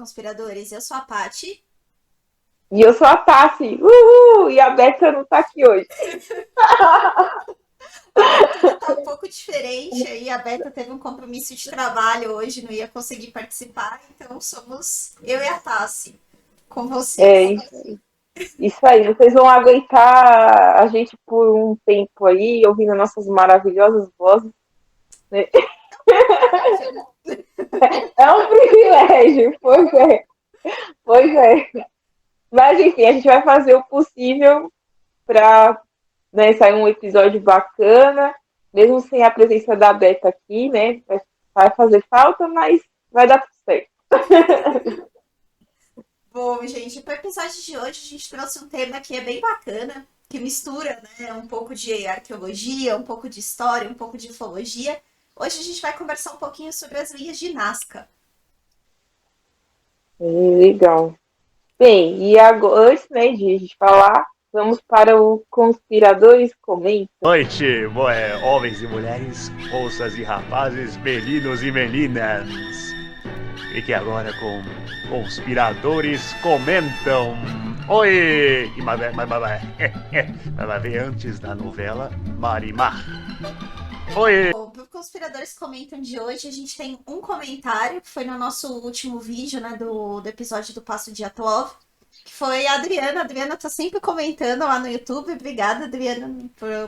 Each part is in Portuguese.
Conspiradores. Eu sou a Paty. E eu sou a Tassi. Uhul! E a Beca não tá aqui hoje. A abertura tá um pouco diferente, aí a Beta teve um compromisso de trabalho hoje, não ia conseguir participar, então somos eu e a Tassi com É vocês. isso aí. Vocês vão aguentar a gente por um tempo aí, ouvindo nossas maravilhosas vozes, né? Privilégio, né? É um privilégio, pois é. Mas enfim, a gente vai fazer o possível para, né, sair um episódio bacana, mesmo sem a presença da Beca aqui, né? Vai fazer falta, mas vai dar tudo certo. Bom, gente, para o episódio de hoje a gente trouxe um tema que é bem bacana, que mistura, né, um pouco de arqueologia, um pouco de história, um pouco de ufologia. Hoje a gente vai conversar um pouquinho sobre as linhas de Nazca. Legal. Bem, e agora, antes, né, de a gente falar, vamos para o Conspiradores Comentam. Noite, homens e mulheres, moças e rapazes, meninos e meninas. Fique agora com Conspiradores Comentam. Oi! Mas vai ver antes da novela Marimar. Oi! Bom, para os conspiradores comentam de hoje, a gente tem um comentário que foi no nosso último vídeo, né, do episódio do Passo de Atlov, que foi a Adriana. A Adriana tá sempre comentando lá no YouTube. Obrigada, Adriana,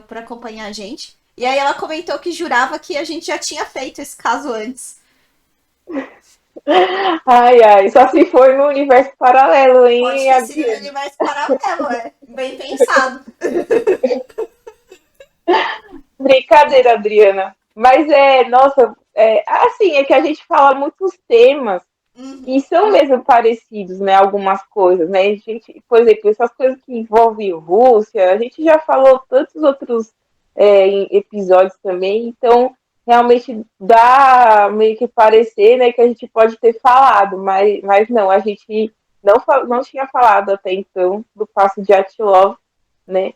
por acompanhar a gente. E aí ela comentou que jurava que a gente já tinha feito esse caso antes. Ai, ai, só se for no universo paralelo, Pode hein, ter sido no Adriano? universo paralelo, é. Bem pensado. Brincadeira, Adriana. Mas nossa, assim, é que a gente fala muitos temas que Uhum. são mesmo parecidos, né? Algumas coisas, né? A gente, por exemplo, essas coisas que envolvem Rússia, a gente já falou tantos outros em episódios também, então realmente dá meio que parecer, né, que a gente pode ter falado, mas não, a gente não tinha falado até então do passo de Atilov, né?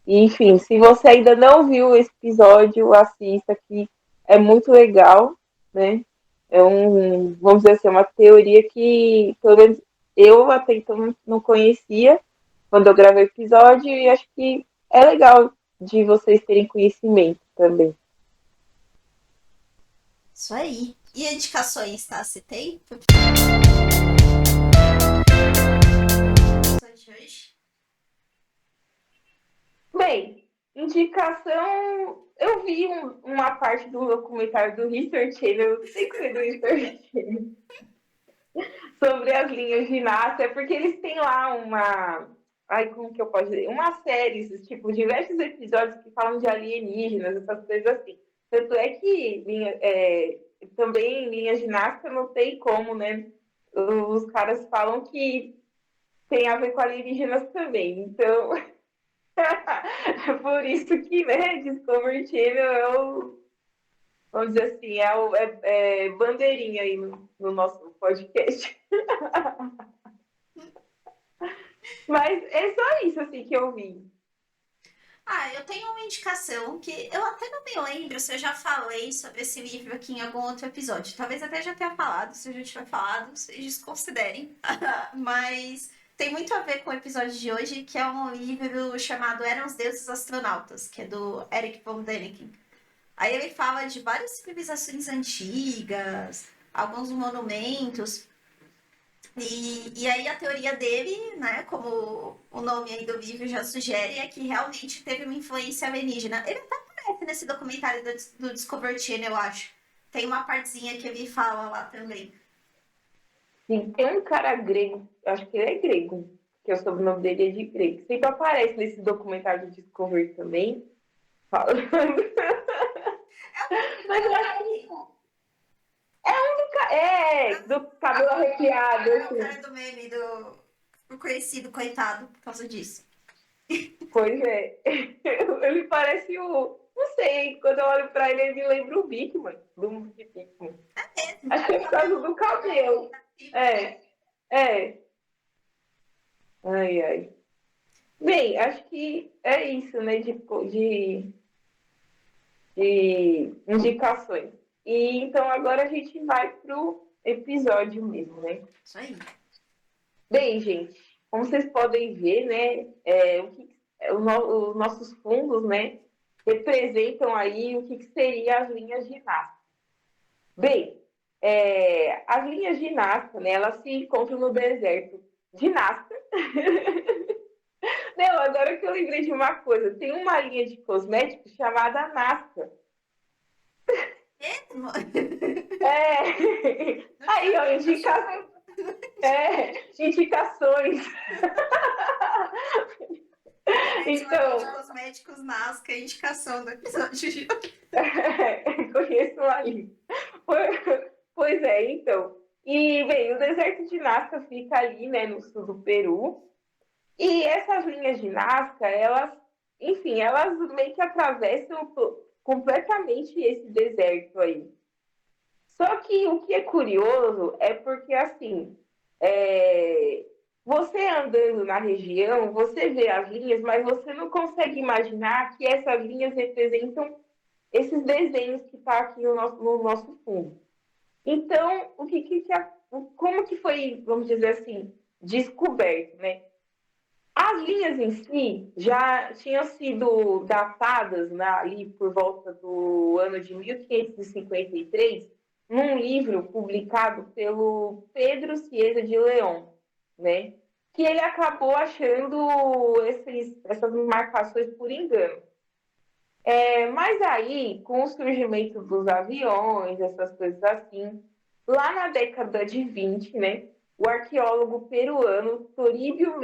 E, enfim, se você ainda não viu esse episódio, assista que é muito legal, né? Vamos dizer assim, uma teoria que, pelo menos, eu até então não conhecia quando eu gravei o episódio e acho que é legal de vocês terem conhecimento também. Isso aí. E indicações, tá? Você tem? De hoje? Bem, indicação. Eu vi uma parte do documentário do History Channel, tem que ser do History Channel, sobre as linhas de Nazca, porque eles têm lá uma. Ai, como que eu posso dizer? Uma série, tipo, diversos episódios que falam de alienígenas, essas coisas assim. Tanto é que também linhas de Nazca não tem como, né? Os caras falam que tem a ver com alienígenas também. Então, é por isso que, né, Discovery Channel vamos dizer assim, bandeirinha aí no nosso podcast. Mas é só isso, assim, que eu vi. Ah, eu tenho uma indicação que eu até não me lembro se eu já falei sobre esse livro aqui em algum outro episódio. Talvez até já tenha falado, se eu já tiver falado, vocês desconsiderem. Mas tem muito a ver com o episódio de hoje, que é um livro chamado Eram os Deuses Astronautas, que é do Eric von Däniken. Aí ele fala de várias civilizações antigas, alguns monumentos. E aí a teoria dele, né, como o nome aí do livro já sugere, é que realmente teve uma influência alienígena. Ele até aparece nesse documentário do Discovery Channel, eu acho. Tem uma partezinha que ele fala lá também. Sim, tem um cara grego, acho que ele é grego, que o sobrenome dele é de grego. Sempre aparece nesse documentário do Discovery também, falando. Mas eu acho que do cabelo arrepiado, É o assim. cara do meme, do conhecido, coitado, por causa disso. Pois é. Ele parece o. Não sei, quando eu olho pra ele, ele me lembra o Bigman, do Bigman. Acho que é por causa do cabelo. É, é. Ai, ai. Bem, acho que é isso, né, de indicações. E então agora a gente vai pro episódio mesmo, né? Isso aí. Bem, gente, como vocês podem ver, né, os nossos fundos, né, representam aí o que seria as linhas de Nazca. Bem, as linhas de Nazca, né, elas se encontram no deserto de Nazca. Não, agora que eu lembrei de uma coisa, tem uma linha de cosméticos chamada Nazca. Mesmo? Não Aí, tinha ó, visto. indicações. Conhece uma linha de Então, cosméticos Nasca, indicação do episódio de hoje. conheço ali. Pois é, então. E, bem, o deserto de Nazca fica ali, né, no sul do Peru. E essas linhas de Nazca, enfim, elas meio que atravessam completamente esse deserto aí. Só que o que é curioso é porque, assim, você andando na região, você vê as linhas, mas você não consegue imaginar que essas linhas representam esses desenhos que estão aqui no nosso fundo. Então, como que foi, vamos dizer assim, descoberto, né? As linhas em si já tinham sido datadas, né, ali por volta do ano de 1553, num livro publicado pelo Pedro Cieza de León, né? Que ele acabou achando essas marcações por engano. Mas aí, com o surgimento dos aviões, essas coisas assim, lá na década de 20, né, o arqueólogo peruano Toribio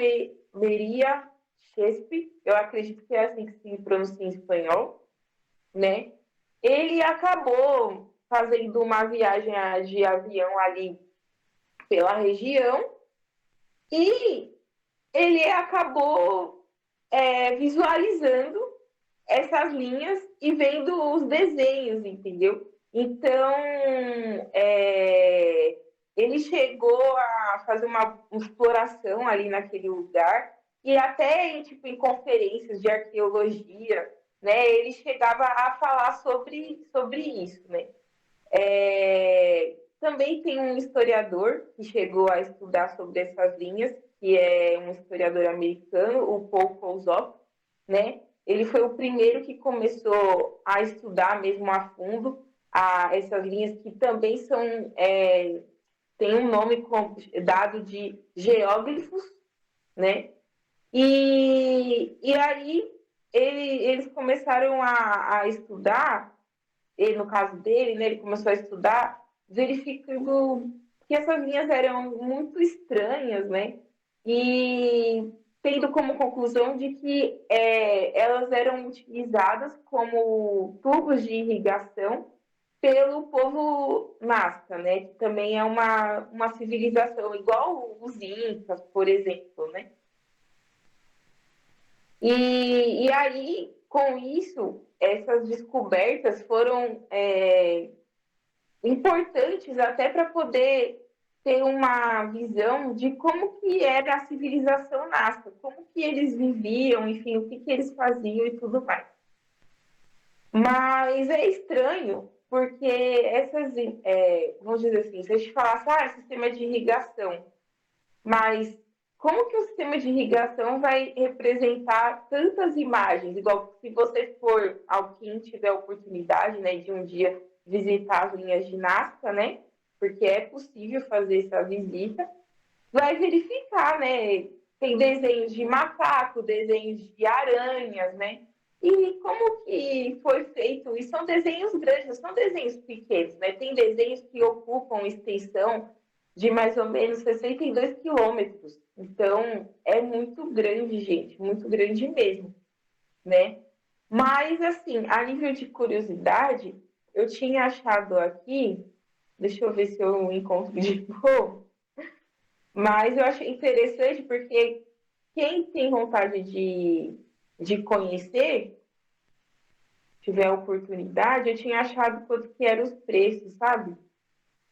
Meria Chespe, eu acredito que é assim que se pronuncia em espanhol, né, ele acabou fazendo uma viagem de avião ali pela região e ele acabou visualizando essas linhas e vendo os desenhos, entendeu? Então, ele chegou a fazer uma exploração ali naquele lugar e até tipo, em conferências de arqueologia, né, ele chegava a falar sobre isso, né? Também tem um historiador que chegou a estudar sobre essas linhas, que é um historiador americano, o Paul Kozop, né? Ele foi o primeiro que começou a estudar mesmo a fundo essas linhas que também tem um nome dado de geóglifos, né? E aí eles começaram a estudar, ele, no caso dele, né, ele começou a estudar, verificando que essas linhas eram muito estranhas, né? E tendo como conclusão de que elas eram utilizadas como tubos de irrigação pelo povo Nazca, né? Que também é uma civilização igual os Incas, por exemplo, né? E aí, com isso, essas descobertas foram importantes até para poder ter uma visão de como que era a civilização nazca, como que eles viviam, enfim, o que eles faziam e tudo mais. Mas é estranho, porque vamos dizer assim, se a gente falasse, sistema de irrigação, mas como que o sistema de irrigação vai representar tantas imagens? Igual se você for alguém tiver a oportunidade, né, de um dia visitar as linhas de Nazca, né, porque é possível fazer essa visita, vai verificar, né, tem desenhos de macaco, desenhos de aranhas, né, e como que foi feito? E são desenhos grandes, não são desenhos pequenos, né, tem desenhos que ocupam extensão de mais ou menos 62 quilômetros. Então, é muito grande, gente, muito grande mesmo, né? Mas, assim, a nível de curiosidade, eu tinha achado aqui, deixa eu ver se eu encontro de novo, mas eu achei interessante porque quem tem vontade de conhecer, tiver a oportunidade, eu tinha achado quanto que eram os preços, sabe?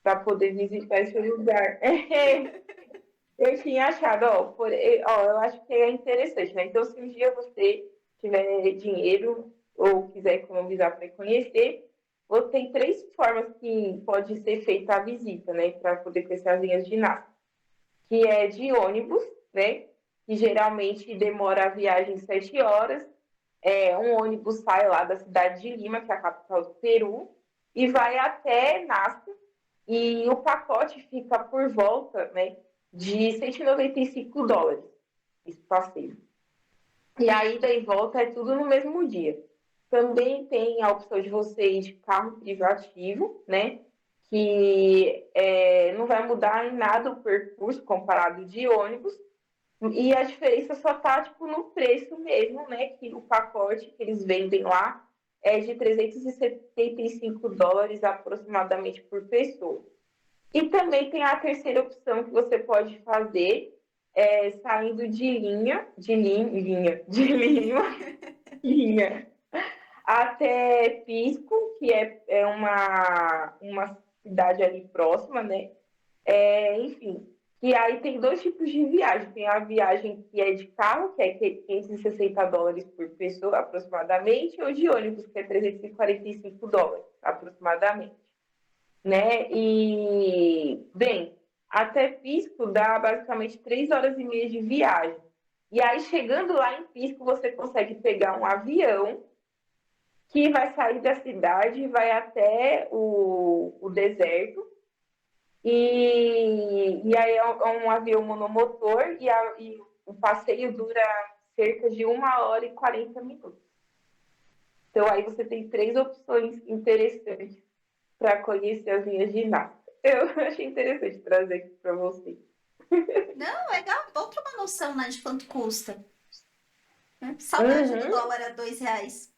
Para poder visitar esse lugar. Eu tinha achado, eu acho que é interessante, né? Então, se um dia você tiver dinheiro ou quiser economizar para conhecer, você tem 3 formas que pode ser feita a visita, né, para poder conhecer as linhas ginásticas, que é de ônibus, né, que geralmente demora a viagem 7 horas. Um ônibus sai lá da cidade de Lima, que é a capital do Peru, e vai até Nazca, e o pacote fica por volta, né, de $195, esse passeio. E a ida e volta é tudo no mesmo dia. Também tem a opção de você ir de carro privativo, né? Que não vai mudar em nada o percurso comparado de ônibus. E a diferença só tá, tipo, no preço mesmo, né? Que o pacote que eles vendem lá é de $375 aproximadamente por pessoa. E também tem a terceira opção que você pode fazer, saindo de Lima até Pisco, que é uma cidade ali próxima, né? Enfim, e aí tem 2 tipos de viagem. Tem a viagem que é de carro, que é $560 por pessoa, aproximadamente, ou de ônibus, que é $345, aproximadamente. Né? E, bem, até Pisco dá basicamente 3 horas e meia de viagem. E aí, chegando lá em Pisco, você consegue pegar um avião que vai sair da cidade e vai até o deserto. E aí é um avião monomotor e o passeio dura cerca de 1 hora e 40 minutos. Então aí você tem 3 opções interessantes para conhecer as linhas ginásticas. Eu achei interessante trazer aqui para vocês. Não, legal, bom ter uma noção, né, de quanto custa. Saudade do dólar a R$2.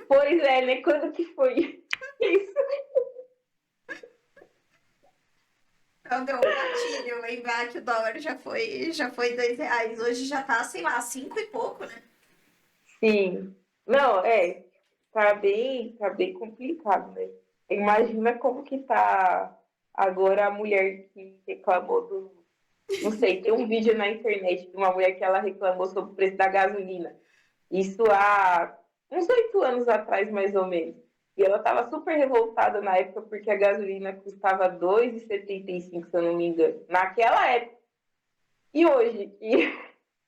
Pois é, né? Quando que foi isso? Então deu um gatilho lembrar que o dólar já foi R$2. Hoje já tá, sei lá, 5 e pouco, né? Sim. Não, tá bem complicado, né? Imagina como que tá agora a mulher que reclamou do. Não sei, tem um vídeo na internet de uma mulher que ela reclamou sobre o preço da gasolina. Isso há uns 8 anos atrás, mais ou menos. E ela estava super revoltada na época porque a gasolina custava R$2,75, se eu não me engano. Naquela época. E hoje,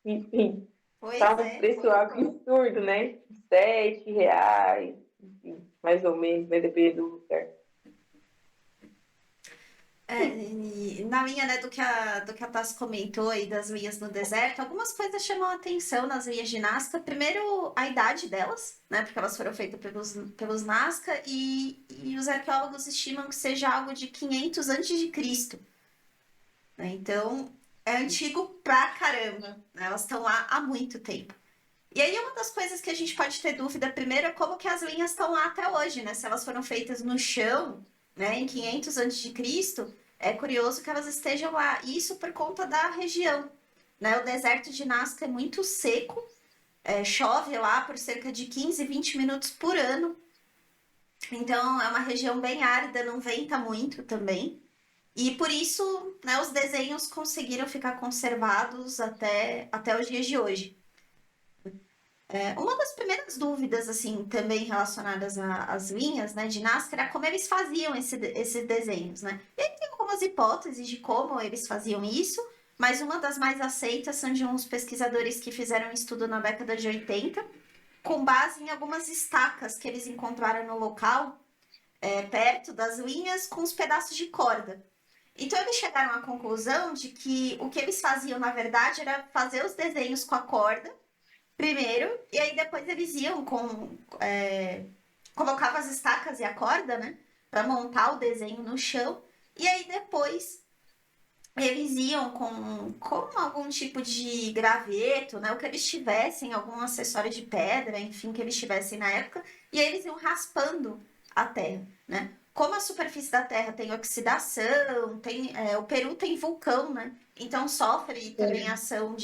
enfim, Pois tá um é. preço absurdo, né? R$7, enfim, mais ou menos, né? Dependendo do lugar. E na linha, né, do que a Tassi comentou aí das linhas no deserto, algumas coisas chamam a atenção nas linhas de Nazca. Primeiro, a idade delas, né, porque elas foram feitas pelos Nazca e os arqueólogos estimam que seja algo de 500 antes de Cristo. Né? Então, é antigo pra caramba. Né? Elas estão lá há muito tempo. E aí, uma das coisas que a gente pode ter dúvida primeiro é como que as linhas estão lá até hoje, né? Se elas foram feitas no chão, né, em 500 antes de Cristo, é curioso que elas estejam lá. Isso por conta da região, né? O deserto de Nazca é muito seco, chove lá por cerca de 15, 20 minutos por ano. Então, é uma região bem árida, não venta muito também. E por isso, né, os desenhos conseguiram ficar conservados até os dias de hoje. Uma das primeiras dúvidas, assim, também relacionadas às linhas, né, de Nazca, era como eles faziam esses desenhos, né? E aí tem algumas hipóteses de como eles faziam isso, mas uma das mais aceitas são de uns pesquisadores que fizeram um estudo na década de 80, com base em algumas estacas que eles encontraram no local, perto das linhas, com os pedaços de corda. Então eles chegaram à conclusão de que o que eles faziam, na verdade, era fazer os desenhos com a corda, primeiro, e aí depois eles iam colocava as estacas e a corda, né? Pra montar o desenho no chão. E aí depois eles iam com algum tipo de graveto, né? O que eles tivessem, algum acessório de pedra, enfim, que eles tivessem na época. E aí eles iam raspando a terra, né? Como a superfície da terra tem oxidação, o Peru tem vulcão, né? Então sofre também ação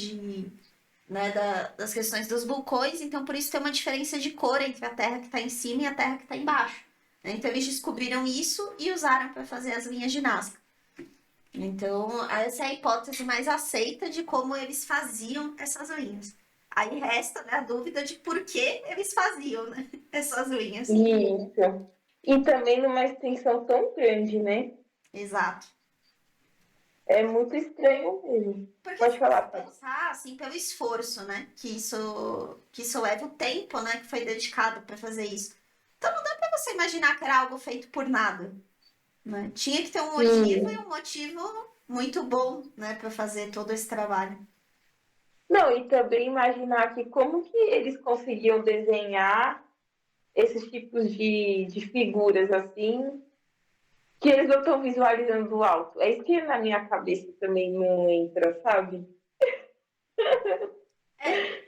né, das questões dos vulcões, então por isso tem uma diferença de cor entre a terra que está em cima e a terra que está embaixo. Né? Então eles descobriram isso e usaram para fazer as linhas de Nazca. Então essa é a hipótese mais aceita de como eles faziam essas linhas. Aí resta, né, a dúvida de por que eles faziam, né, essas linhas. Isso. E também numa extensão tão grande, né? Exato. É muito estranho mesmo. Porque Pode se você falar, Paty. pensar, assim, pelo esforço, né, que isso leva, o tempo, né, que foi dedicado para fazer isso. Então não dá para você imaginar que era algo feito por nada, né? Tinha que ter um motivo e Sim. um motivo muito bom, né, para fazer todo esse trabalho. Não, e também imaginar que como que eles conseguiam desenhar esses tipos de figuras assim, que eles não estão visualizando do alto. É isso que na minha cabeça também não entra, sabe? É,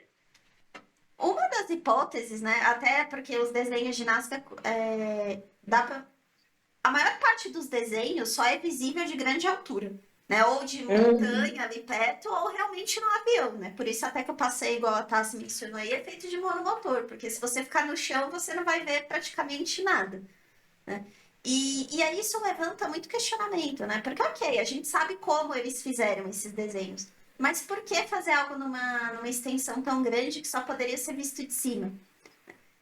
uma das hipóteses, né, até porque os desenhos de Nazca, dá pra, a maior parte dos desenhos só é visível de grande altura, né, ou de Uhum. montanha ali perto, ou realmente no avião, né, por isso até que eu passei, igual a Tassi mencionou aí, é feito de monomotor, porque se você ficar no chão, você não vai ver praticamente nada, né. E aí isso levanta muito questionamento, né? Porque, ok, a gente sabe como eles fizeram esses desenhos. Mas por que fazer algo numa extensão tão grande que só poderia ser visto de cima?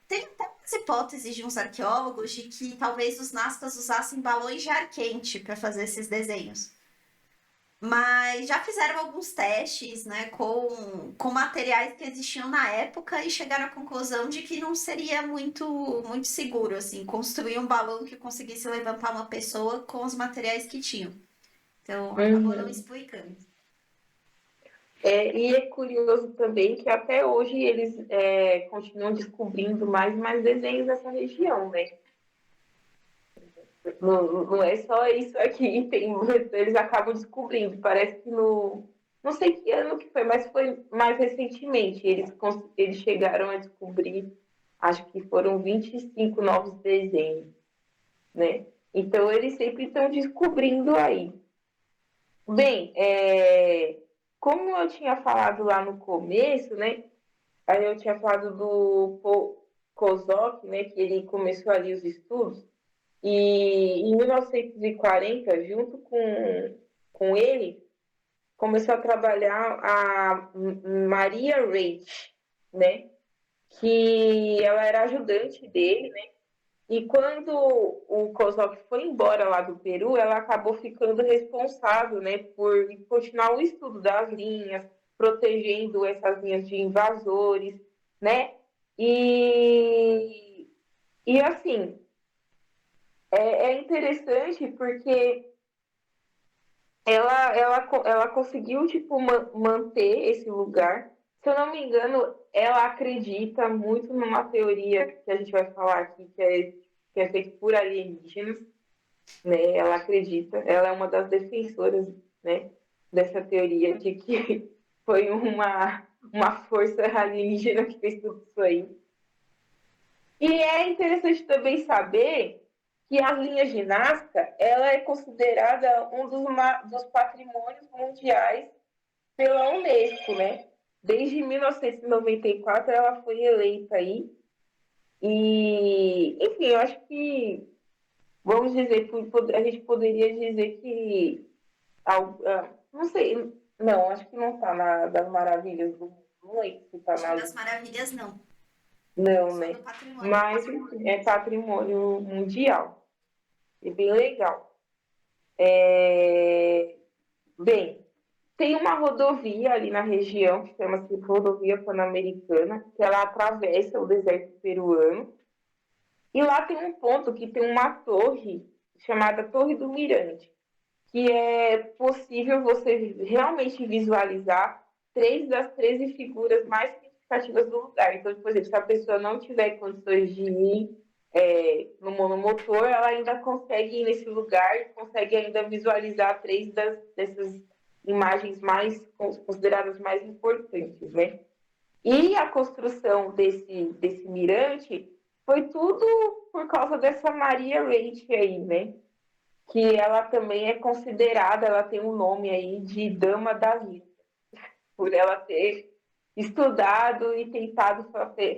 Tem até umas hipóteses de uns arqueólogos de que talvez os nazcas usassem balões de ar quente para fazer esses desenhos. Mas já fizeram alguns testes, né, com materiais que existiam na época e chegaram à conclusão de que não seria muito seguro, assim, construir um balão que conseguisse levantar uma pessoa com os materiais que tinham. Então, acabou não Uhum. explicando. E é curioso também que até hoje eles continuam descobrindo mais e mais desenhos dessa região, né? Não, não é só isso aqui, eles acabam descobrindo. Parece que não sei que ano que foi, mas foi mais recentemente. Eles chegaram a descobrir, acho que foram 25 novos desenhos, né? Então eles sempre estão descobrindo aí. Bem, como eu tinha falado lá no começo, né? Aí eu tinha falado do Kozok, né? Que ele começou ali os estudos. E em 1940, junto com ele, começou a trabalhar a Maria Reich, né? Que ela era ajudante dele, né? E quando o Kozok foi embora lá do Peru, ela acabou ficando responsável, né, por continuar o estudo das linhas, protegendo essas linhas de invasores, né? E assim, é interessante porque ela conseguiu, tipo, manter esse lugar. Se eu não me engano, ela acredita muito numa teoria que a gente vai falar aqui, que é feita por alienígenas, né? Ela acredita, ela é uma das defensoras, né, dessa teoria de que foi uma força alienígena que fez tudo isso aí. E é interessante também saber que a linha de Nazca ela é considerada um dos patrimônios mundiais pela Unesco, né? Desde 1994 ela foi eleita aí. E, enfim, eu acho que, vamos dizer, a gente poderia dizer que, não sei, não, acho que não está das maravilhas do mundo, não lembro se está Acho que nas. das maravilhas, não. Não, Só do né? patrimônio Mas, mesmo. enfim, é patrimônio mundial. É bem legal. Bem, tem uma rodovia ali na região que chama-se Rodovia Pan-Americana, que ela atravessa o deserto peruano. E lá tem um ponto que tem uma torre chamada Torre do Mirante, que é possível você realmente visualizar 3 das 13 figuras mais significativas do lugar. Então, por exemplo, se a pessoa não tiver condições de ir no monomotor, ela ainda consegue ir nesse lugar e consegue ainda visualizar dessas imagens mais consideradas mais importantes, né? E a construção desse mirante foi tudo por causa dessa Maria Reich aí, né? Que ela também é considerada, ela tem um nome aí de Dama da Vida, por ela ter estudado e tentado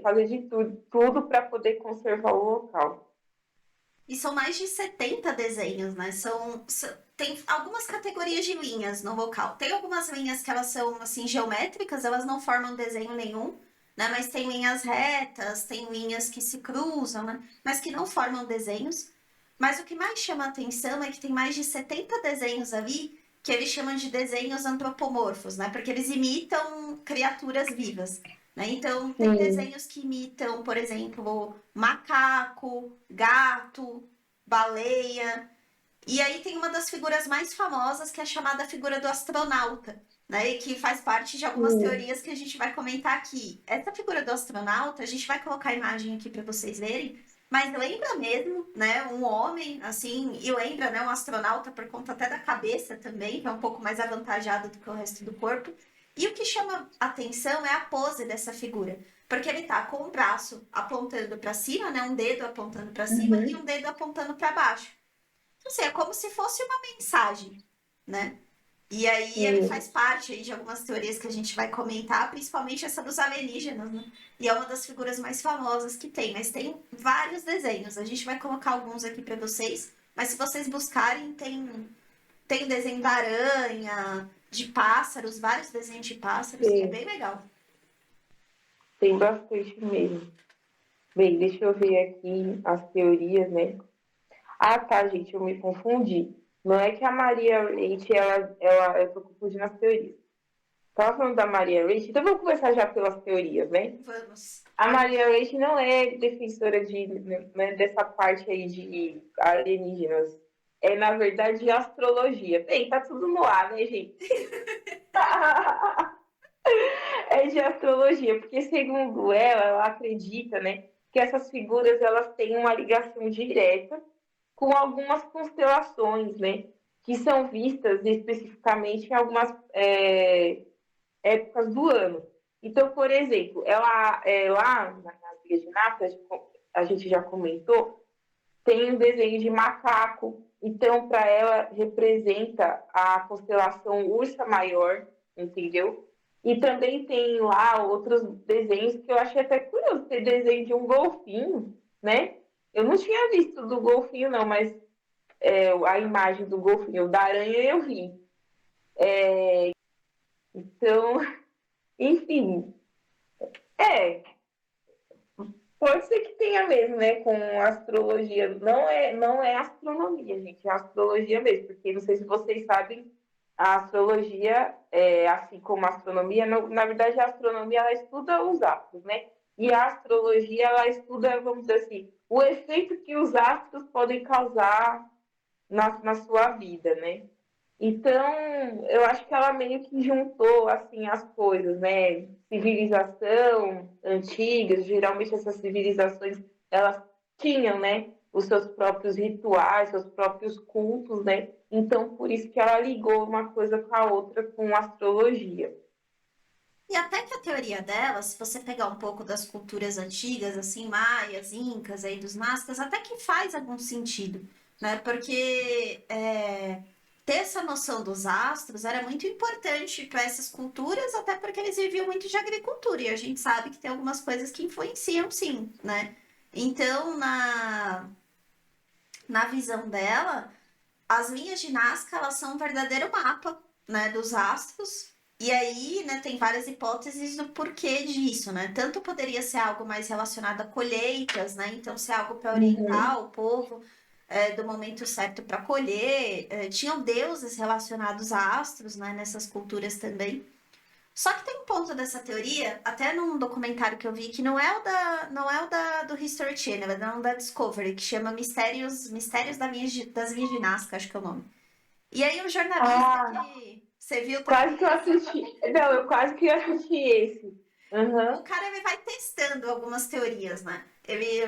fazer de tudo para poder conservar o local. E são mais de 70 desenhos, né? Tem algumas categorias de linhas no vocal. Tem algumas linhas que elas são, assim, geométricas, elas não formam desenho nenhum, né? Mas tem linhas retas, tem linhas que se cruzam, né? Mas que não formam desenhos. Mas o que mais chama a atenção é que tem mais de 70 desenhos ali que eles chamam de desenhos antropomorfos, né? Porque eles imitam criaturas vivas, né? Então, tem Sim, desenhos que imitam, por exemplo, macaco, gato, baleia. E aí tem uma das figuras mais famosas, que é a chamada figura do astronauta, né? E que faz parte de algumas sim, teorias que a gente vai comentar aqui. Essa figura do astronauta, a gente vai colocar a imagem aqui para vocês verem, mas lembra mesmo, né? Um homem, assim, e lembra, né? Um astronauta por conta até da cabeça também, que é um pouco mais avantajado do que o resto do corpo. E o que chama atenção é a pose dessa figura. Porque ele tá com o braço apontando para cima, né? Um dedo apontando para cima e uhum, um dedo apontando para baixo. Então, assim, é como se fosse uma mensagem, né? E aí ele sim. faz parte aí de algumas teorias que a gente vai comentar, principalmente essa dos alienígenas, né? E é uma das figuras mais famosas que tem, mas tem vários desenhos. A gente vai colocar alguns aqui para vocês, mas se vocês buscarem, tem desenho da aranha, de pássaros, vários desenhos de pássaros, que é Sim, bem legal. tem bastante mesmo. Bem, deixa eu ver aqui as teorias, né? Ah, tá, gente, eu me confundi. Não é que a Maria Leite, eu tô confundindo as teorias. Tava falando da Maria Leite, então vamos começar já pelas teorias, né? Vamos. A Maria Leite não é defensora né, dessa parte aí de alienígenas. É, na verdade, de astrologia. Bem, tá tudo no ar, né, gente? É de astrologia, porque segundo ela acredita, né, que essas figuras elas têm uma ligação direta com algumas constelações, né, que são vistas especificamente em algumas épocas do ano. Então, por exemplo, ela lá nas Ilhas de Nápoles, a gente já comentou, tem um desenho de macaco. Então, para ela, representa a constelação Ursa Maior, entendeu? E também tem lá outros desenhos que eu achei até curioso. Ter desenho de um golfinho, né? Eu não tinha visto do golfinho, não, mas a imagem do golfinho, da aranha eu vi. Então, enfim, é, pode ser que tenha mesmo, né, com astrologia. Não é astronomia, gente, é astrologia mesmo, porque não sei se vocês sabem, a astrologia, assim como a astronomia, na verdade a astronomia ela estuda os astros, né? E a astrologia ela estuda, vamos dizer assim, o efeito que os astros podem causar na sua vida, né? Então, eu acho que ela meio que juntou assim as coisas, né? Civilização antigas, geralmente essas civilizações elas tinham, né, os seus próprios rituais, seus próprios cultos, né? Então, por isso que ela ligou uma coisa com a outra com astrologia. E até que a teoria dela, se você pegar um pouco das culturas antigas, assim, maias, incas, aí dos nazcas, até que faz algum sentido, né? Porque ter essa noção dos astros era muito importante para essas culturas, até porque eles viviam muito de agricultura, e a gente sabe que tem algumas coisas que influenciam, sim, né? Então, na visão dela, as linhas de Nazca, elas são um verdadeiro mapa, né, dos astros. E aí, né, tem várias hipóteses do porquê disso, né? Tanto poderia ser algo mais relacionado a colheitas, né? Então, ser algo para Uhum. orientar o povo do momento certo para colher. Tinham deuses relacionados a astros, né, nessas culturas também. Só que tem um ponto dessa teoria, até num documentário que eu vi, que não é o do History Channel, é da Discovery, que chama Mistérios das Linhas de Nazca, acho que é o nome. E aí o jornalista Ah, que você viu quase também, que eu assisti. Não, eu quase que assisti esse. o Uhum. cara ele vai testando algumas teorias, né?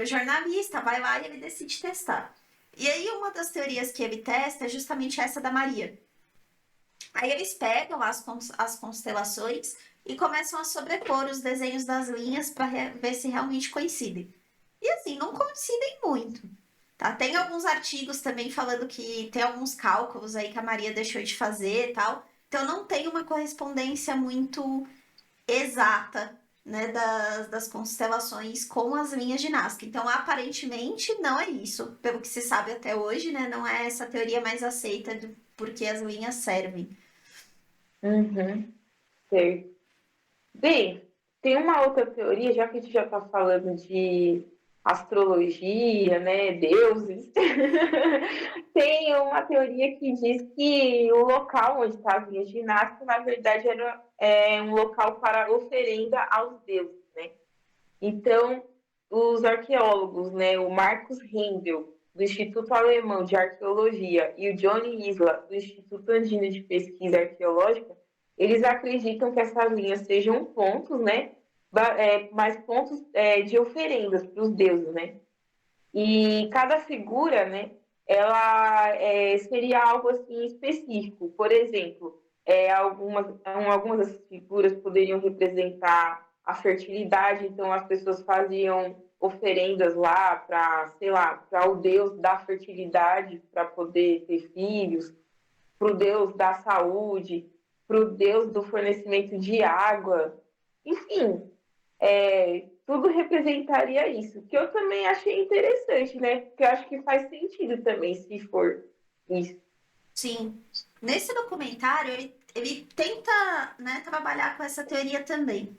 O jornalista vai lá e ele decide testar. E aí uma das teorias que ele testa é justamente essa da Maria. Aí eles pegam as constelações e começam a sobrepor os desenhos das linhas para ver se realmente coincidem. E assim, não coincidem muito. Tá? Tem alguns artigos também falando que tem alguns cálculos aí que a Maria deixou de fazer e tal. Então não tem uma correspondência muito exata né, das constelações com as linhas de Nazca. Então, aparentemente, não é isso, pelo que se sabe até hoje, né? Não é essa teoria mais aceita do porque as linhas servem. Uhum, certo. Bem, tem uma outra teoria, já que a gente já está falando de astrologia, né, deuses, tem uma teoria que diz que o local onde está as linhas de Nazca, na verdade, era um local para oferenda aos deuses, né? Então, os arqueólogos, né, o Marcus Rendel, do Instituto Alemão de Arqueologia, e o Johnny Isla, do Instituto Andino de Pesquisa Arqueológica, eles acreditam que essas linhas sejam pontos, né, mais pontos de oferendas para os deuses, né? E cada figura, né, ela seria algo assim específico. Por exemplo, algumas dessas figuras poderiam representar a fertilidade, então as pessoas faziam oferendas lá para, sei lá, para o deus da fertilidade, para poder ter filhos, para o deus da saúde, para o deus do fornecimento de água. Enfim, tudo representaria isso, que eu também achei interessante, né? Porque eu acho que faz sentido também, se for isso. Sim. Nesse documentário, ele tenta, né, trabalhar com essa teoria também.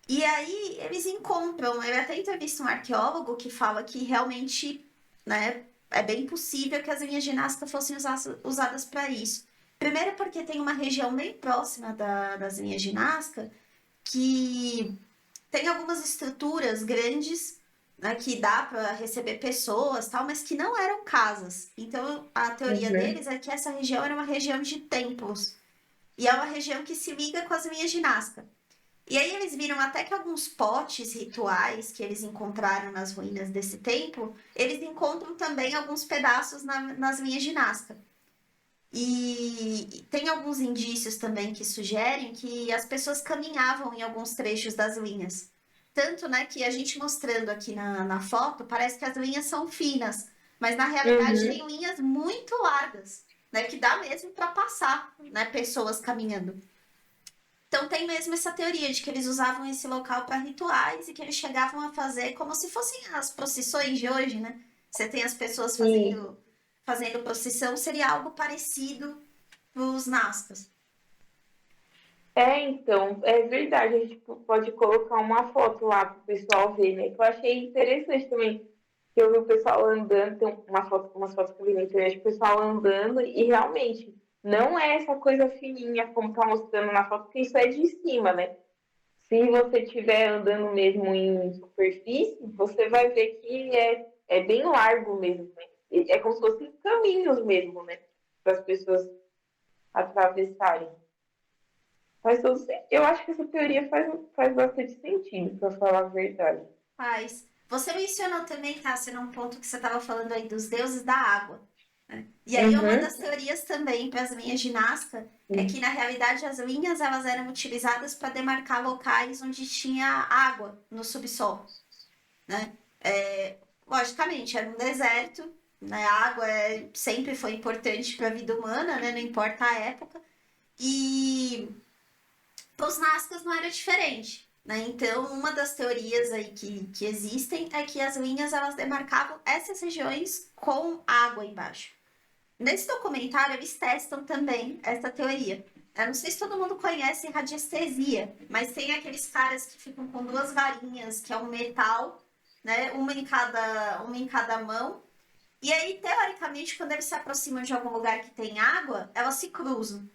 E aí eles encontram, eu até entrevisto um arqueólogo que fala que realmente, né, é bem possível que as linhas de Nazca fossem usadas para isso. Primeiro porque tem uma região bem próxima das linhas de Nazca que tem algumas estruturas grandes, né, que dá para receber pessoas, tal, mas que não eram casas. Então a teoria Uhum. deles é que essa região era uma região de templos. E é uma região que se liga com as linhas de Nazca. E aí eles viram até que alguns potes rituais que eles encontraram nas ruínas desse templo, eles encontram também alguns pedaços nas linhas de Nazca. E tem alguns indícios também que sugerem que as pessoas caminhavam em alguns trechos das linhas. Tanto, né, que a gente mostrando aqui na foto, parece que as linhas são finas, mas na realidade Uhum. tem linhas muito largas, né, que dá mesmo para passar, né, pessoas caminhando. Então tem mesmo essa teoria de que eles usavam esse local para rituais e que eles chegavam a fazer como se fossem as procissões de hoje, né? Você tem as pessoas Sim. fazendo procissão, seria algo parecido nos Nazcas. Então, é verdade, a gente pode colocar uma foto lá para o pessoal ver, né? Que eu achei interessante também, que eu vi o pessoal andando, tem umas fotos que eu vi na internet, o pessoal andando, e realmente não é essa coisa fininha como tá mostrando na foto, porque isso é de cima, né? Se você estiver andando mesmo em superfície, você vai ver que é bem largo mesmo, né? É como se fossem caminhos mesmo, né? Para as pessoas atravessarem. Eu acho que essa teoria faz bastante sentido, para falar a verdade. Mas você mencionou também, Tássia, num ponto que você estava falando aí dos deuses da água, né? E aí uma Uhum. das teorias também para as linhas de Nazca é que na realidade as linhas elas eram utilizadas para demarcar locais onde tinha água no subsolo, né? Logicamente, era um deserto, né? A água sempre foi importante para a vida humana, né? Não importa a época. E para os Nazcas não era diferente. Né? Então, uma das teorias aí que existem é que as linhas elas demarcavam essas regiões com água embaixo. Nesse documentário, eles testam também essa teoria. Eu não sei se todo mundo conhece radiestesia, mas tem aqueles caras que ficam com duas varinhas, que é um metal, né? Uma em cada mão. E aí, teoricamente, quando eles se aproximam de algum lugar que tem água, elas se cruzam.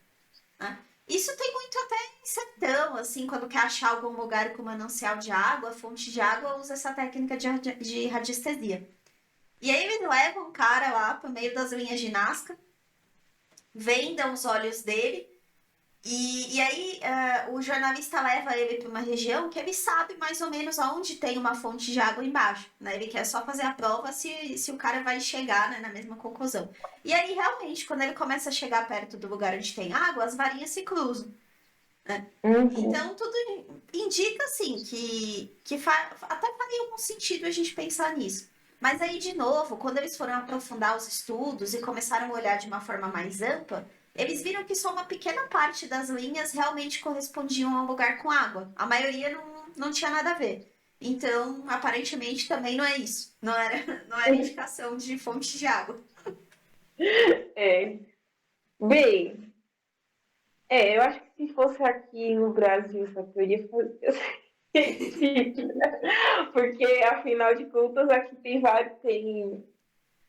Né? Isso tem muito até em sertão, assim, quando quer achar algum lugar com manancial de água, fonte de água, usa essa técnica de radiestesia. E aí eles levam o cara lá pro meio das linhas de Nazca, vendam os olhos dele, e aí o jornalista leva ele para uma região que ele sabe mais ou menos aonde tem uma fonte de água embaixo. Né? Ele quer só fazer a prova se o cara vai chegar, né, na mesma conclusão. E aí, realmente, quando ele começa a chegar perto do lugar onde tem água, as varinhas se cruzam. Né? Uhum. Então, tudo indica, assim, até faria algum sentido a gente pensar nisso. Mas aí, de novo, quando eles foram aprofundar os estudos e começaram a olhar de uma forma mais ampla, eles viram que só uma pequena parte das linhas realmente correspondiam a um lugar com água. A maioria não tinha nada a ver. Então, aparentemente, também não é isso. Não era indicação de fonte de água. É. Bem, eu acho que se fosse aqui no Brasil, essa teoria fosse sentido. Porque, afinal de contas, aqui tem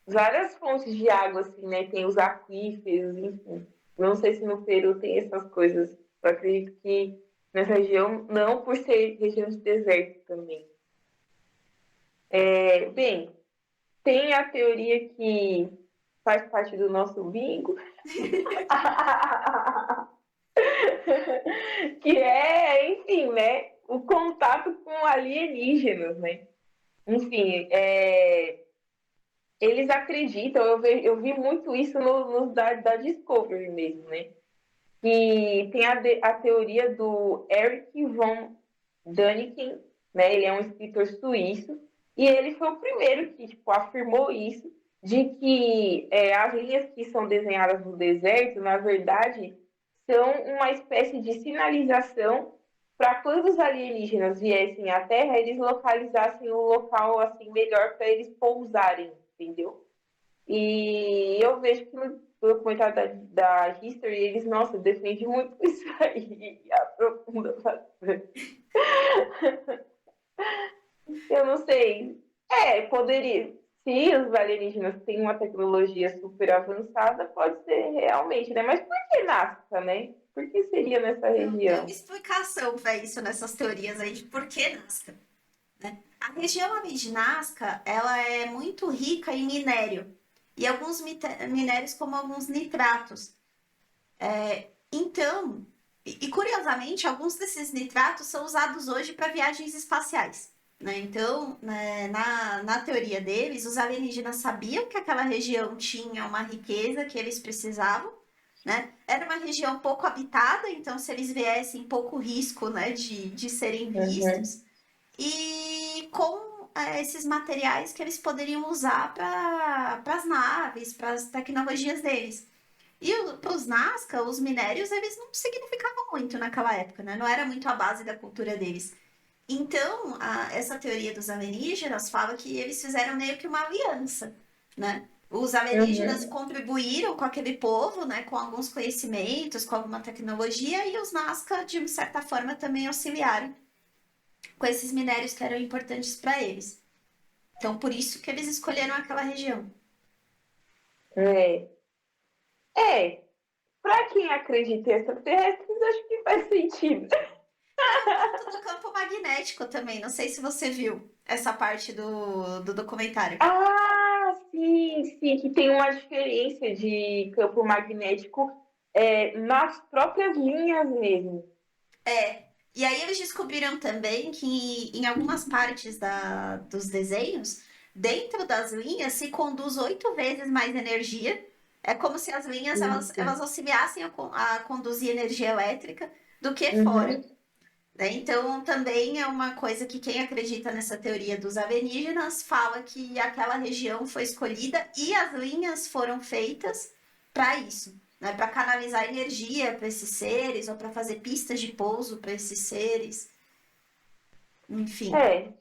várias fontes de água, assim, né? Tem os aquíferos, enfim. Não sei se no Peru tem essas coisas. Eu acredito que nessa região, não por ser região de deserto também. Bem, tem a teoria que faz parte do nosso bingo, que é, enfim, né? O contato com alienígenas, né? Enfim, eles acreditam, eu vi muito isso nos da Discovery mesmo, né? Que tem a teoria do Eric von Däniken, né? Ele é um escritor suíço, e ele foi o primeiro que tipo, afirmou isso, de que as linhas que são desenhadas no deserto, na verdade, são uma espécie de sinalização para quando os alienígenas viessem à Terra, eles localizassem o local assim melhor para eles pousarem, entendeu? E eu vejo que no documentário da History, eles, nossa, defendem muito isso aí, e aprofunda bastante. Eu não sei. Poderia. Se os alienígenas têm uma tecnologia super avançada, pode ser realmente, né? Mas por que Nazca, né? Por que seria nessa Tem uma região? explicação para isso nessas teorias aí de por que Nazca, né? A região ali de Nazca, ela é muito rica em minério. E alguns minérios como alguns nitratos. Então, e curiosamente, alguns desses nitratos são usados hoje para viagens espaciais. Né? Então, né, na teoria deles, os alienígenas sabiam que aquela região tinha uma riqueza que eles precisavam. Né? Era uma região pouco habitada, então se eles viessem, pouco risco, né, de serem Uhum, vistos. E com esses materiais que eles poderiam usar para as naves, para as tecnologias deles. E para os Nazca, os minérios, eles não significavam muito naquela época, né? Não era muito a base da cultura deles. Então, essa teoria dos alienígenas fala que eles fizeram meio que uma aliança, né? Os alienígenas uhum. contribuíram com aquele povo, né? Com alguns conhecimentos, com alguma tecnologia, e os Nazca, de certa forma, também auxiliaram com esses minérios que eram importantes para eles. Então, por isso que eles escolheram aquela região. É. É, para quem acredita em extraterrestres, acho que faz sentido. Tem o ponto do campo magnético também. Não sei se você viu essa parte do documentário. Ah, sim, sim, que tem uma diferença de campo magnético nas próprias linhas mesmo. E aí eles descobriram também que em algumas partes dos desenhos, dentro das linhas se conduz 8 vezes mais energia. É como se as linhas elas Isso. auxiliassem a conduzir energia elétrica do que fora. Uhum. Né? Então, também é uma coisa que quem acredita nessa teoria dos alienígenas fala que aquela região foi escolhida e as linhas foram feitas para isso, né? Para canalizar energia para esses seres ou para fazer pistas de pouso para esses seres, enfim. É.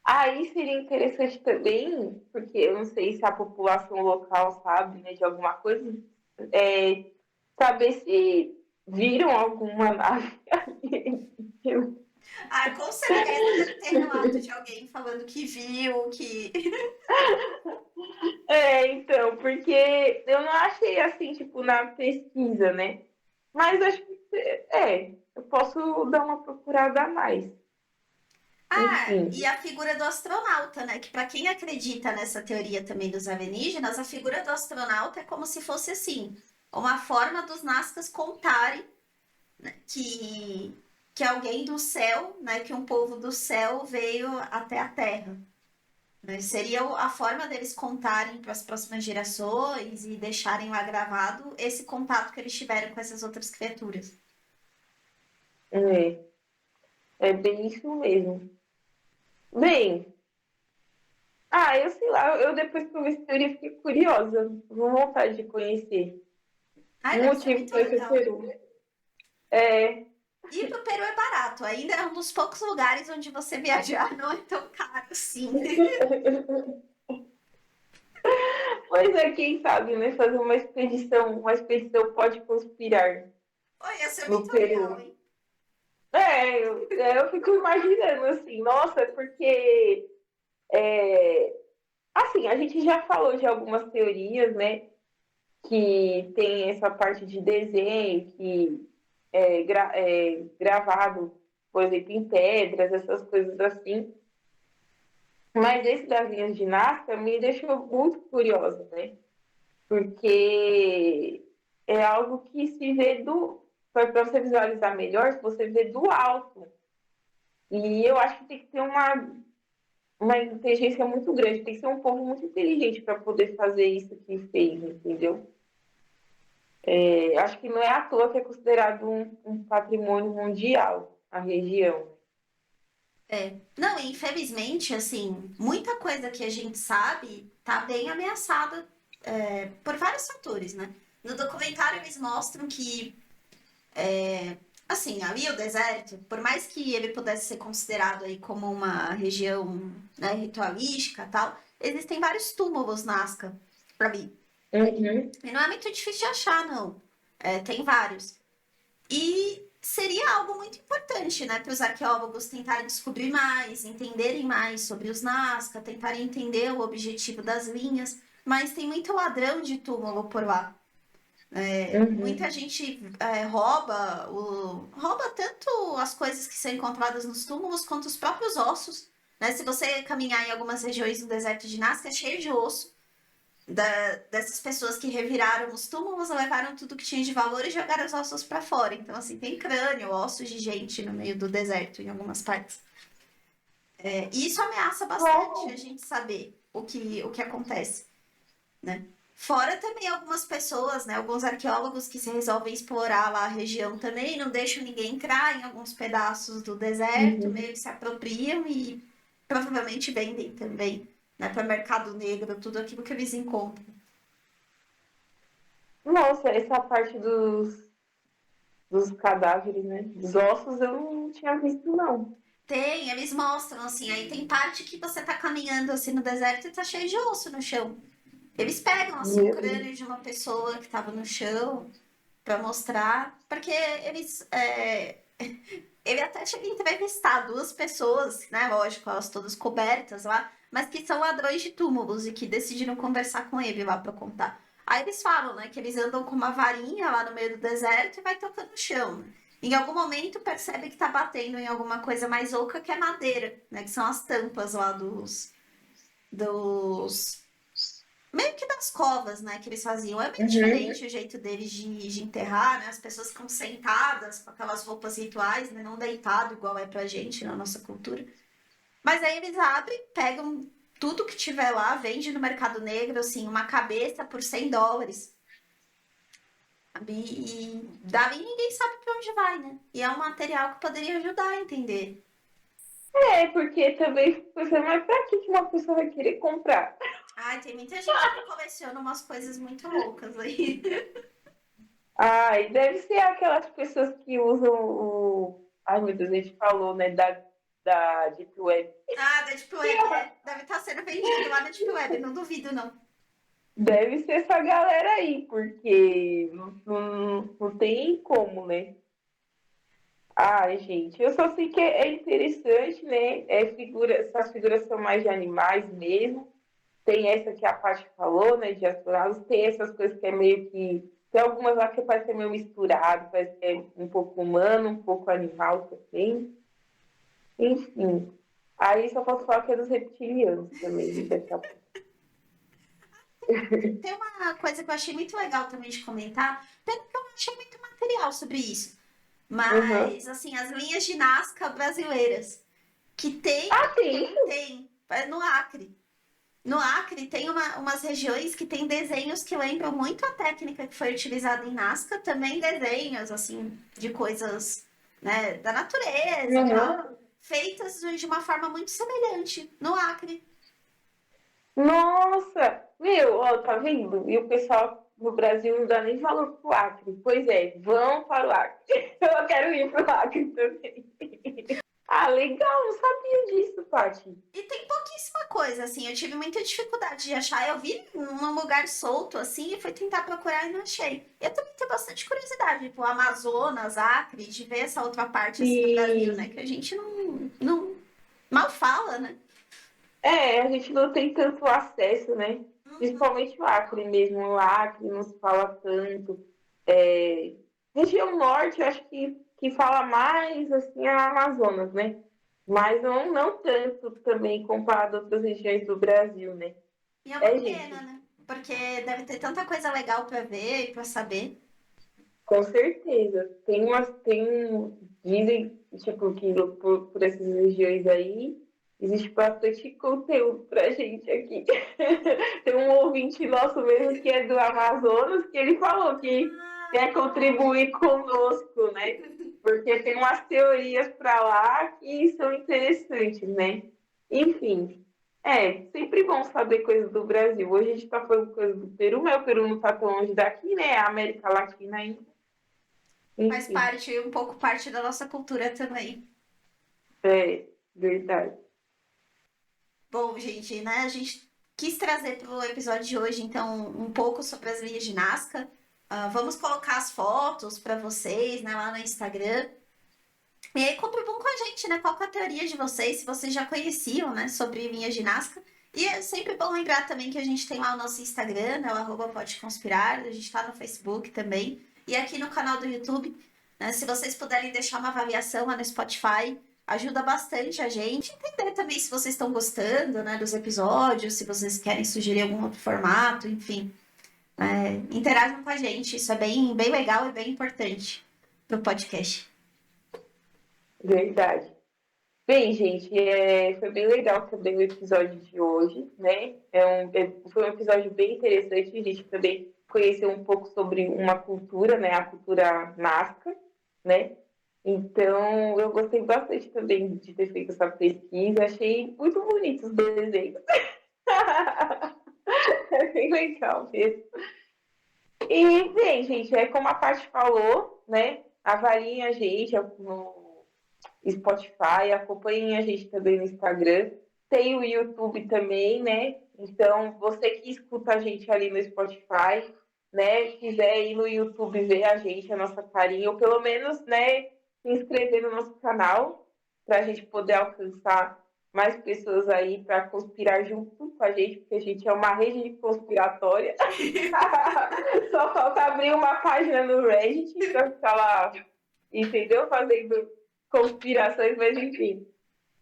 Aí seria interessante também, porque eu não sei se a população local sabe, né, de alguma coisa, é, saber se viram alguma nave alienígena. Ah, com certeza deve ter relato de alguém falando que viu, que. Então, porque eu não achei assim, tipo, na pesquisa, né? Mas acho que eu posso dar uma procurada a mais. Ah, e Enfim. a figura do astronauta, né? Que para quem acredita nessa teoria também dos alienígenas, a figura do astronauta é como se fosse assim, uma forma dos Nazcas contarem que que alguém do céu, né, que um povo do céu veio até a Terra. Né? Seria a forma deles contarem para as próximas gerações e deixarem lá gravado esse contato que eles tiveram com essas outras criaturas. É, é bem isso mesmo. Bem, eu sei lá, eu depois que eu vi essa teoria fiquei curiosa, com vontade de conhecer. Ai, Um deve ser motivo muito para ir para o legal. Peru. É, Ir pro Peru é barato. Ainda é um dos poucos lugares onde você viajar não é tão caro assim. Pois é, quem sabe, né? Fazer uma expedição pode conspirar Oi, ia ser no muito legal, Peru. hein? Eu fico imaginando assim, nossa, porque assim, a gente já falou de algumas teorias, né? Que tem essa parte de desenho, que é gravado, por exemplo, em pedras, essas coisas assim. Mas esse das linhas de Nazca me deixou muito curiosa, né? Porque é algo que se vê para você visualizar melhor, se você vê do alto. E eu acho que tem que ter uma inteligência muito grande, tem que ser um povo muito inteligente para poder fazer isso que fez, entendeu? Acho que não é à toa que é considerado um patrimônio mundial a região. Não, e infelizmente, assim, muita coisa que a gente sabe tá bem ameaçada por vários fatores, né? No documentário eles mostram que, assim, ali o deserto, por mais que ele pudesse ser considerado aí como uma região, né, ritualística e tal, existem vários túmulos Nazca ali. Uhum. E não é muito difícil de achar, não. Tem vários. E seria algo muito importante, né, para os arqueólogos tentarem descobrir mais, entenderem mais sobre os Nazca, tentarem entender o objetivo das linhas. Mas tem muito ladrão de túmulo por lá. Muita Uhum. gente rouba tanto as coisas que são encontradas nos túmulos quanto os próprios ossos. Né? Se você caminhar em algumas regiões do deserto de Nazca, é cheio de osso dessas pessoas que reviraram os túmulos, levaram tudo que tinha de valor e jogaram os ossos para fora. Então, assim, tem crânio, ossos de gente no meio do deserto em algumas partes. E isso ameaça bastante a gente saber o que acontece, né? Fora também algumas pessoas, né, alguns arqueólogos que se resolvem explorar lá a região também, não deixam ninguém entrar em alguns pedaços do deserto, Uhum. meio que se apropriam e provavelmente vendem também, né, para mercado negro, tudo aquilo que eles encontram. Nossa, essa parte dos cadáveres, né? Dos ossos eu não tinha visto, não. Tem, eles mostram assim, aí tem parte que você tá caminhando assim no deserto e tá cheio de osso no chão. Eles pegam assim o Meu Deus. crânio de uma pessoa que tava no chão pra mostrar, porque ele até chega a entrevistar duas pessoas, né, lógico, elas todas cobertas lá, mas que são ladrões de túmulos e que decidiram conversar com ele lá pra contar. Aí eles falam, né, que eles andam com uma varinha lá no meio do deserto e vai tocando no chão. Em algum momento percebe que tá batendo em alguma coisa mais oca que é madeira, né, que são as tampas lá dos meio que das covas, né, que eles faziam. É bem Uhum. diferente o jeito deles de enterrar, né? As pessoas ficam sentadas com aquelas roupas rituais, né? Não deitado igual é pra gente na nossa cultura. Mas aí eles abrem, pegam tudo que tiver lá, vende no mercado negro, assim, uma cabeça por US$ 100. Sabe? E dali ninguém sabe pra onde vai, né? E é um material que poderia ajudar a entender. Porque também fico pensando, mas pra que uma pessoa vai querer comprar? Ai, tem muita gente que coleciona umas coisas muito loucas aí. Ai, deve ser aquelas pessoas que usam Ai, meu Deus, a gente falou, né, da Deep Web. Ah, da Deep Web, é. Deve estar sendo vendido lá na Deep Web, não duvido, não. Deve ser essa galera aí, porque não tem como, né? Ai, gente, eu só sei que é interessante, né? Essas figuras são mais de animais mesmo. Tem essa que a Paty falou, né? De astronautas. Tem essas coisas que é meio que. Tem algumas lá que parece ser meio misturado, parece que é um pouco humano, um pouco animal também. Enfim. Aí só posso falar que é dos reptilianos também, daqui a pouco. Tem uma coisa que eu achei muito legal também de comentar, pena que eu não achei muito material sobre isso. Uhum. Mas, assim, as linhas de Nazca brasileiras, que Ah, tem. é no Acre. No Acre tem umas regiões que tem desenhos que lembram muito a técnica que foi utilizada em Nazca, também desenhos, assim, de coisas, né, da natureza e Uhum. tal, feitas de uma forma muito semelhante no Acre. Nossa! Meu, ó, tá vendo? E o pessoal no Brasil não dá nem valor pro Acre. Pois é, vão para o Acre. Eu quero ir pro Acre também. Ah, legal, não sabia disso, Paty. E tem pouquíssima coisa, assim. Eu tive muita dificuldade de achar. Eu vi num lugar solto, assim, e fui tentar procurar e não achei. Eu também tenho bastante curiosidade, tipo, Amazonas, Acre, de ver essa outra parte, assim, do Brasil, né? Sim. Que a gente não mal fala, né? É, a gente não tem tanto acesso, né? Uhum. Principalmente o Acre mesmo. O Acre não se fala tanto. É, região norte, eu acho que fala mais assim a Amazonas, né? Mas não tanto também comparado a outras regiões do Brasil, né? E é uma É, pena, gente, né? Porque deve ter tanta coisa legal pra ver e pra saber. com certeza. Dizem, tipo, que por essas regiões aí, existe bastante conteúdo pra gente aqui. Tem um ouvinte nosso mesmo que é do Amazonas, que ele falou que quer contribuir conosco, né? Porque tem umas teorias para lá que são interessantes, né? Enfim, sempre bom saber coisas do Brasil. Hoje a gente está falando coisas do Peru, mas o Peru não está tão longe daqui, né? A América Latina ainda. Faz Enfim, parte, um pouco parte da nossa cultura também. é verdade. Bom, gente, né? A gente quis trazer para o episódio de hoje, então, um pouco sobre as linhas de Nazca. Vamos colocar as fotos para vocês, né, lá no Instagram. E aí contribuam com a gente, né? Qual que é a teoria de vocês, se vocês já conheciam, né, sobre linhas de Nazca. E é sempre bom lembrar também que a gente tem lá o nosso Instagram, né, o @podeconspirar, a gente tá no Facebook também. E aqui no canal do YouTube, né, se vocês puderem deixar uma avaliação lá no Spotify, ajuda bastante a gente. Entender também se vocês estão gostando, né, dos episódios, se vocês querem sugerir algum outro formato, enfim. Interajam com a gente, isso é bem legal e bem importante pro podcast. Verdade. Bem, gente, foi bem legal também o episódio de hoje, né? Foi um episódio bem interessante, a gente também conheceu um pouco sobre uma cultura, né? A cultura nazca, né? Então, eu gostei bastante também de ter feito essa pesquisa, achei muito bonitos os desenhos. É bem legal mesmo. E, bem, gente, como a Paty falou, né? Avaliem a gente no Spotify, acompanhem a gente também no Instagram. Tem o YouTube também, né? Então, você que escuta a gente ali no Spotify, né? Quiser ir no YouTube ver a gente, a nossa carinha, ou pelo menos, né, se inscrever no nosso canal, para a gente poder alcançar mais pessoas aí para conspirar junto com a gente, porque a gente é uma rede conspiratória. Só falta abrir uma página no Reddit para ficar lá, entendeu? Fazendo conspirações, mas enfim.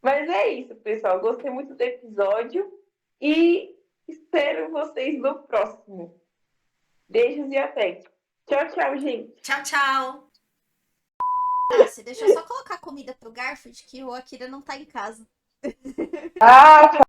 Mas é isso, pessoal. Gostei muito do episódio e espero vocês no próximo. Beijos e até. Tchau, tchau, gente. Tchau, tchau! Ah, você deixa eu só colocar comida pro Garfield, que o Akira não tá em casa. Ah,